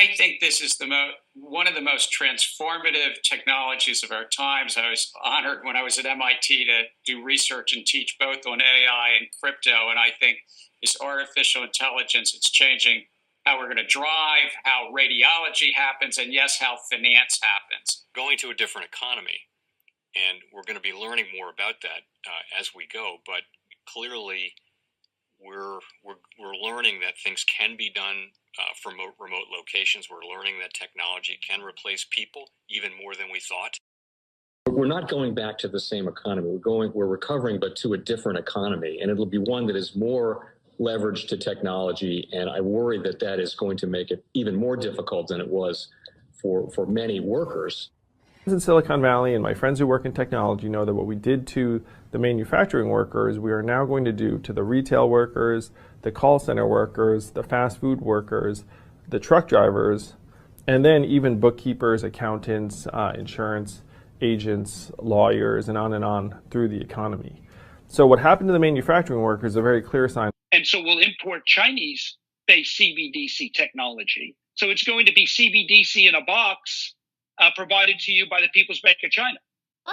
I think this is one of the most transformative technologies of our times. I was honored when I was at MIT to do research and teach both on AI and crypto. And I think this artificial intelligence, it's changing how we're going to drive, how radiology happens, and yes, how finance happens. Going to a different economy. And we're going to be learning more about that as we go. But clearly, we're learning that things can be done from remote locations. We're learning that technology can replace people even more than we thought. We're not going back to the same economy. We're recovering, but to a different economy, and it'll be one that is more leveraged to technology. And I worry that that is going to make it even more difficult than it was for many workers. In Silicon Valley, and my friends who work in technology know that what we did to the manufacturing workers, we are now going to do to the retail workers, the call center workers, the fast food workers, the truck drivers, and then even bookkeepers, accountants, insurance agents, lawyers, and on through the economy. So what happened to the manufacturing workers is a very clear sign. And so we'll import Chinese-based CBDC technology. So it's going to be CBDC in a box provided to you by the People's Bank of China.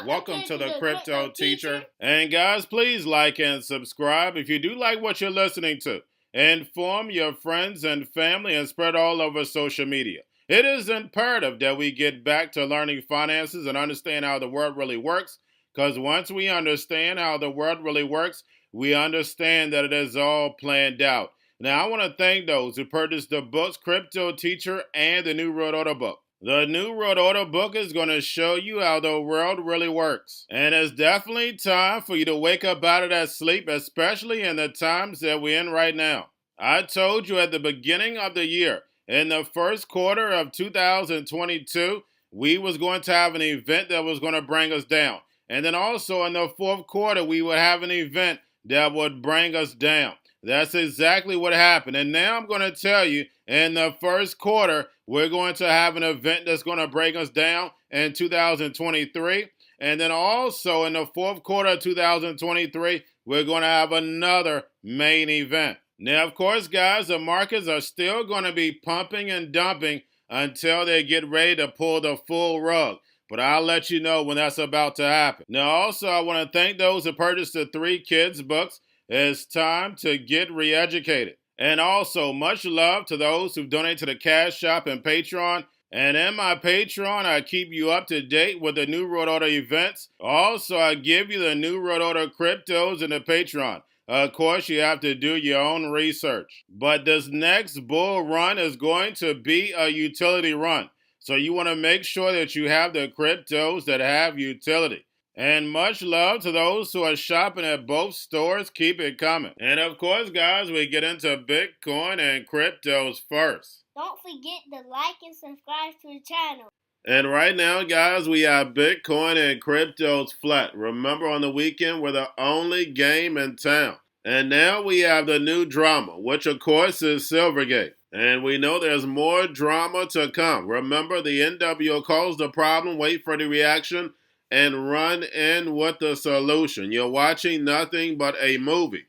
Welcome to the Crypto Teacher. And guys, please like and subscribe if you do like what you're listening to. Inform your friends and family and spread all over social media. It is imperative that we get back to learning finances and understand how the world really works, because once we understand how the world really works, we understand that it is all planned out. Now, I want to thank those who purchased the books Cryptoteacher and the New World Order book. The New World Order book is going to show you how the world really works. And it's definitely time for you to wake up out of that sleep, especially in the times that we're in right now. I told you at the beginning of the year, in the first quarter of 2022, we was going to have an event that was going to bring us down. And then also in the fourth quarter, we would have an event that would bring us down. That's exactly what happened. And now I'm going to tell you, in the first quarter, we're going to have an event that's going to bring us down in 2023. And then also in the fourth quarter of 2023, we're going to have another main event. Now, of course, guys, the markets are still going to be pumping and dumping until they get ready to pull the full rug. But I'll let you know when that's about to happen. Now, also, I want to thank those who purchased the 3 Kids books. It's time to get re-educated. And also, much love to those who've donated to the Cash Shop and Patreon. And in my Patreon, I keep you up to date with the New World Order events. Also, I give you the New World Order cryptos in the Patreon. Of course, you have to do your own research. But this next bull run is going to be a utility run. So you want to make sure that you have the cryptos that have utility. And much love to those who are shopping at both stores. Keep it coming. And of course, guys, we get into Bitcoin and cryptos first. Don't forget to like and subscribe to the channel. And right now, guys, we have Bitcoin and cryptos flat. Remember, on the weekend, we're the only game in town. And now we have the new drama, which of course is Silvergate. And we know there's more drama to come. Remember, the NWO calls the problem, wait for the reaction, and run in with the solution. You're watching nothing but a movie.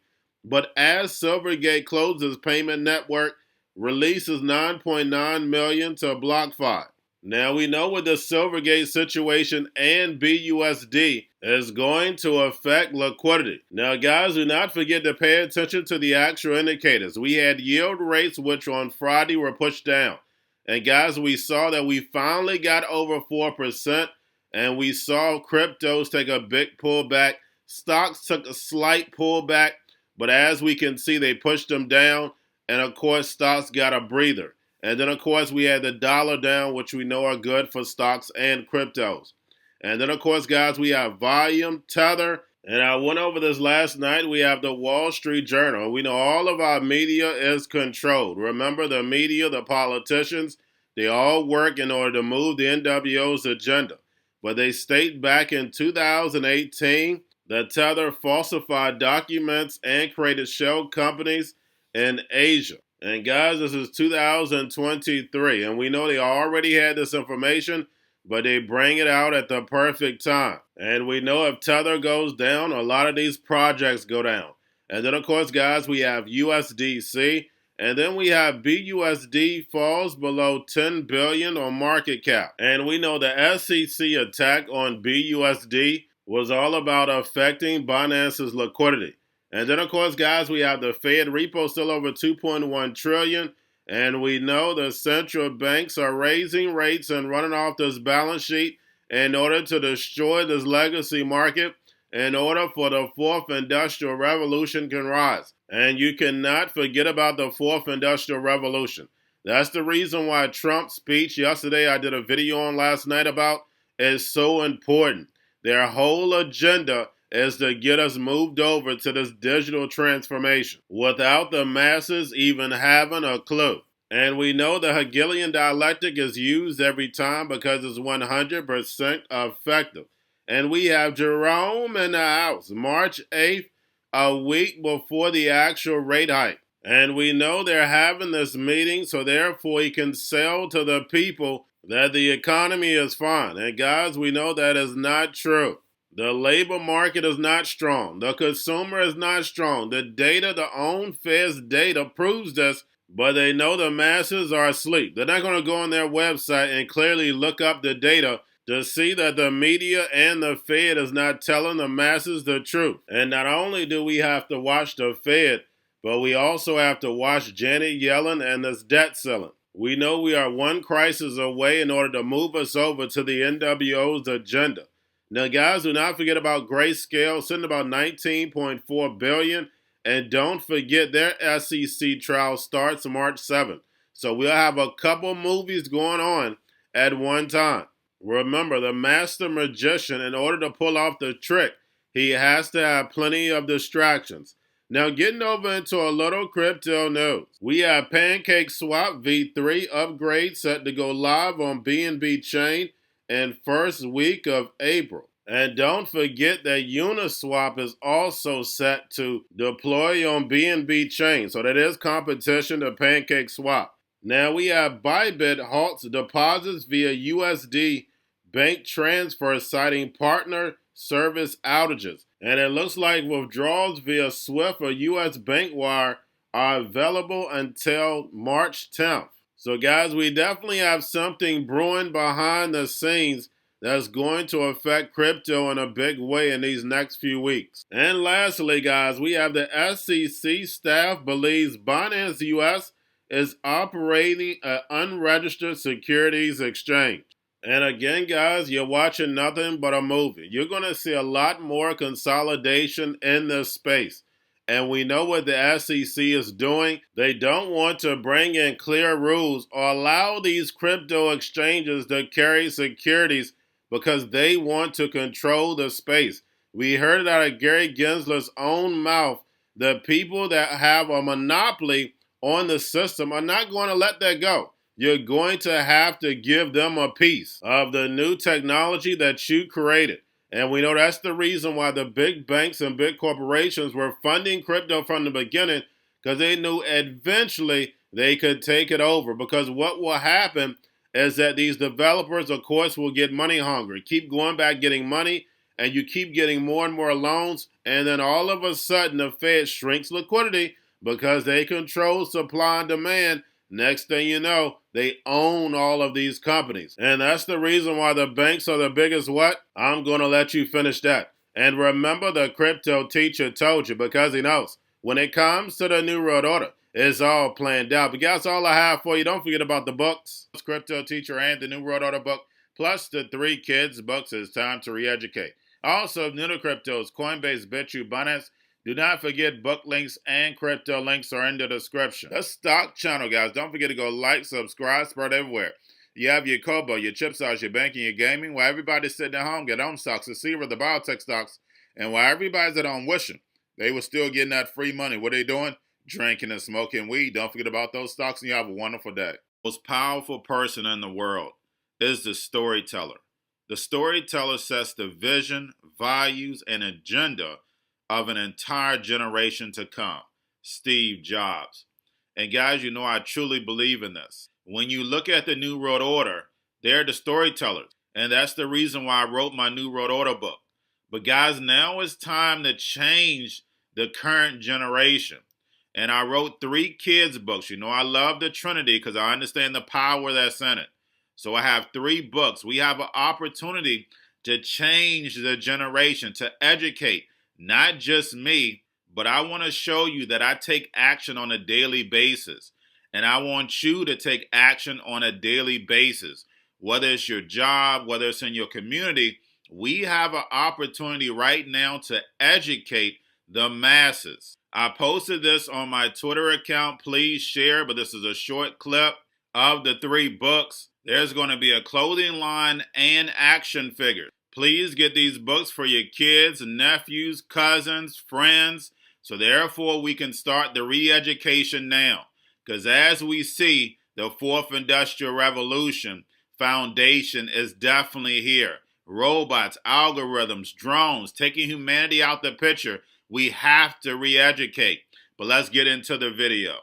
But as Silvergate closes payment network, releases 9.9 million to BlockFi. Now we know with the Silvergate situation and BUSD is going to affect liquidity. Now guys, do not forget to pay attention to the actual indicators. We had yield rates which on Friday were pushed down. And guys, we saw that we finally got over 4%. And we saw cryptos take a big pullback. Stocks took a slight pullback, but as we can see, they pushed them down. And of course, stocks got a breather. And then of course, we had the dollar down, which we know are good for stocks and cryptos. And then of course, guys, we have volume, Tether. And I went over this last night. We have the Wall Street Journal. We know all of our media is controlled. Remember, the media, the politicians, they all work in order to move the NWO's agenda. But they state back in 2018 that Tether falsified documents and created shell companies in Asia. And guys, this is 2023, and we know they already had this information, but they bring it out at the perfect time. And we know if Tether goes down, a lot of these projects go down. And then, of course, guys, we have USDC, And then we have BUSD falls below 10 billion on market cap. And we know the SEC attack on BUSD was all about affecting Binance's liquidity. And then, of course, guys, we have the Fed repo still over 2.1 trillion. And we know the central banks are raising rates and running off this balance sheet in order to destroy this legacy market, in order for the fourth industrial revolution can rise. And you cannot forget about the fourth industrial revolution. That's the reason why Trump's speech yesterday, I did a video on last night about, is so important. Their whole agenda is to get us moved over to this digital transformation without the masses even having a clue. And we know the Hegelian dialectic is used every time because it's 100% effective. And we have Jerome in the house, March 8th, a week before the actual rate hike. And we know they're having this meeting, so therefore he can sell to the people that the economy is fine. And guys, we know that is not true. The labor market is not strong. The consumer is not strong. The data, the own Fed's data proves this, but they know the masses are asleep. They're not going to go on their website and clearly look up the data to see that the media and the Fed is not telling the masses the truth. And not only do we have to watch the Fed, but we also have to watch Janet Yellen and this debt ceiling. We know we are one crisis away in order to move us over to the NWO's agenda. Now, guys, do not forget about Grayscale, sitting about $19.4 billion. And don't forget their SEC trial starts March 7th. So we'll have a couple movies going on at one time. Remember, the master magician, in order to pull off the trick, he has to have plenty of distractions. Now, getting over into a little crypto news. We have PancakeSwap V3 upgrade set to go live on BNB chain in first week of April. And don't forget that Uniswap is also set to deploy on BNB chain. So that is competition to PancakeSwap. Now we have Bybit halts deposits via USD bank transfer, citing partner service outages. And it looks like withdrawals via SWIFT or US bank wire are available until March 10th. So guys, we definitely have something brewing behind the scenes that's going to affect crypto in a big way in these next few weeks. And lastly, guys, we have the SEC staff believes Binance US is operating an unregistered securities exchange. And again, guys, you're watching nothing but a movie. You're going to see a lot more consolidation in this space. And we know what the SEC is doing. They don't want to bring in clear rules or allow these crypto exchanges to carry securities because they want to control the space. We heard it out of Gary Gensler's own mouth. The people that have a monopoly on the system are not going to let that go. You're going to have to give them a piece of the new technology that you created. And we know that's the reason why the big banks and big corporations were funding crypto from the beginning, because they knew eventually they could take it over. Because what will happen is that these developers, of course, will get money hungry, keep going back getting money, and you keep getting more and more loans. And then all of a sudden, the Fed shrinks liquidity because they control supply and demand. Next thing you know, they own all of these companies. And that's the reason why the banks are the biggest what? I'm going to let you finish that. And remember, the crypto teacher told you, because he knows. When it comes to the New World Order, it's all planned out. But guys, all I have for you. Don't forget about the books. Crypto Teacher and the New World Order book, plus the 3 kids books. It's time to re-educate. Also, new to cryptos, Coinbase, Bitrue, Binance. Do not forget book links and crypto links are in the description. The stock channel, guys. Don't forget to go like, subscribe, spread everywhere. You have your Kobo, your chip stocks, your banking, your gaming. While everybody's sitting at home, get on stocks, the Seaver, the biotech stocks. And while everybody's at home wishing they were still getting that free money, what are they doing? Drinking and smoking weed. Don't forget about those stocks, and you have a wonderful day. The most powerful person in the world is the storyteller. The storyteller sets the vision, values, and agenda of an entire generation to come. Steve Jobs. And guys, you know I truly believe in this. When you look at the New World Order, they're the storytellers. And that's the reason why I wrote my New World Order book. But guys, now it's time to change the current generation. And I wrote 3 kids books. You know, I love the Trinity because I understand the power that's in it. So I have 3 books. We have an opportunity to change the generation, to educate, not just me, but I want to show you that I take action on a daily basis. And I want you to take action on a daily basis. Whether it's your job, whether it's in your community, we have an opportunity right now to educate the masses. I posted this on my Twitter account. Please share, but this is a short clip of the 3 books. There's going to be a clothing line and action figures. Please get these books for your kids, nephews, cousins, friends, so therefore we can start the re-education now. Because as we see, the 4th Industrial Revolution foundation is definitely here. Robots, algorithms, drones, taking humanity out the picture. We have to re-educate. But let's get into the video.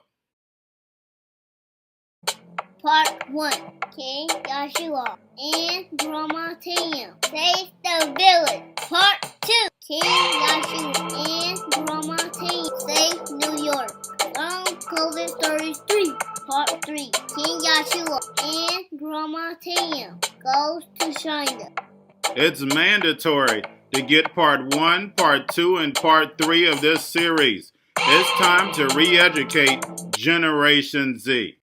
Part 1. King Joshua and Grandma Tam save the village. Part 2. King Joshua and Grandma Tam save New York. From COVID Stories 3. Part 3. King Joshua and Grandma Tam goes to China. It's mandatory to get part 1, part 2, and part 3 of this series. It's time to re-educate Generation Z.